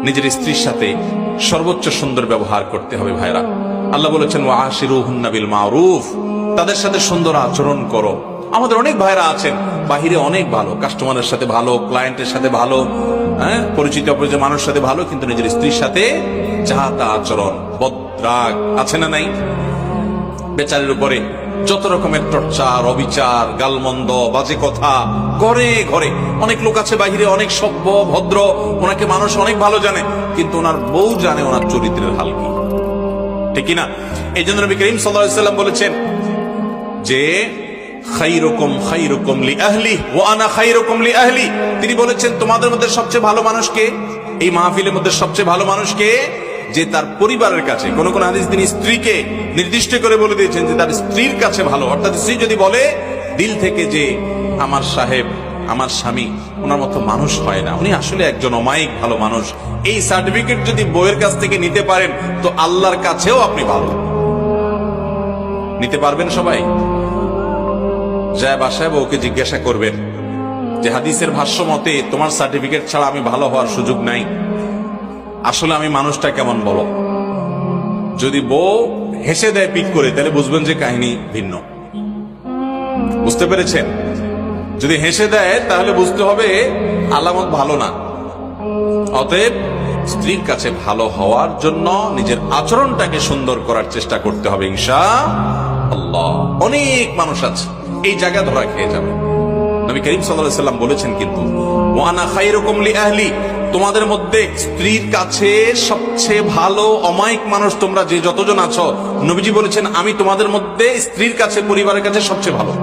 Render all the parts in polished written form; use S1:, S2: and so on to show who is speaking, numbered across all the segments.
S1: নিজের স্ত্রীর সাথে সর্বোচ্চ সুন্দর ব্যবহার করতে হবে ভাইরা। আল্লাহ বলেছেন ওয়াশিরুহুন্না বিল মারুফ, তাদের সাথে সুন্দর আচরণ করো। আমাদের অনেক ভাইরা আছেন বাহিরে অনেক ভালো, কাস্টমারের সাথে ভালো, ক্লায়েন্টের সাথে ভালো, পরিচিত অপরিচিত মানুষের সাথে ভালো, কিন্তু নিজের স্ত্রীর সাথে যা তা আচরণ, বদরাগ আছে না নাই? বেচারের উপরে যত রকমের টর্চার, অবিচার, গালমন্দ, বাজে কথা ঘরে ঘরে। অনেক লোক আছে বাহিরে অনেক সভ্য ভদ্র, ওনাকে মানুষ অনেক ভালো জানে, কিন্তু ওনার বউ জানে ওনার চরিত্রের হাল কি, ঠিক কিনা? এই জন্য নবী করিম সাল্লাল্লাহু আলাইহি ওয়াসাল্লাম বলেছেন যে খায়রুকুম খায়রুকুম লিআহলিহি ওয়া আনা খায়রুকুম লিআহলি। তিনি বলেছেন তোমাদের মধ্যে সবচেয়ে ভালো মানুষ কে? এই মাহফিলের মধ্যে সবচেয়ে ভালো মানুষ কে? যে তার পরিবারের কাছে, কোন কোন হাদিস তিনি স্ত্রীকে নির্দিষ্ট করে বলে দিয়েছেন যে তার স্ত্রীর কাছে ভালো। অর্থাৎ স্ত্রী যদি বলে দিল থেকে যে আমার সাহেব, আমার স্বামী ওনার মতো মানুষ হয় না, উনি আসলে একজন অমায়িক ভালো মানুষ, এই সার্টিফিকেট যদি বউয়ের কাছ থেকে নিতে পারেন তো আল্লাহর কাছেও আপনি ভালো। নিতে পারবেন সবাই? যায় বাসায় বউকে জিজ্ঞাসা করবেন যে হাদিসের ভাষ্য মতে তোমার সার্টিফিকেট ছাড়া আমি ভালো হওয়ার সুযোগ নাই, আসলে আমি মানুষটা কেমন বলো। যদি বউ হেসে দেয় পিক করে, তাহলে বুঝবেন যে কাহিনী ভিন্ন। বুঝতে পেরেছেন? যদি হেসে দেয় তাহলে বুঝতে হবে আলামত ভালো না। অতএব স্ত্রীর কাছে ভালো হওয়ার জন্য নিজের আচরণটাকে সুন্দর করার চেষ্টা করতে হবে ইনশাআল্লাহ। অনেক মানুষ আছে এই জায়গা ধরা খেয়ে যাবে। নবী করিম সাল্লাল্লাহু আলাইহি ওয়াসাল্লাম বলেছেন কিন্তু ওয়া আনা খায়রুকুম লিআহলি, তোমাদের মধ্যে স্ত্রীর কাছে সবচেয়ে ভালো অমায়িক মানুষ তোমরা যে যতজন আছো, নবীজি বলেছেন আমি তোমাদের মধ্যে স্ত্রীর কাছে, পরিবারের কাছে সবচেয়ে ভালো।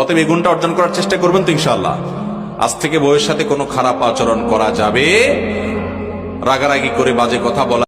S1: অতএব এই গুণটা অর্জন করার চেষ্টা করবেন তো ইনশাআল্লাহ। আজ থেকে বউয়ের সাথে কোনো খারাপ আচরণ করা যাবে, রাগারাগি করে বাজে কথা বলা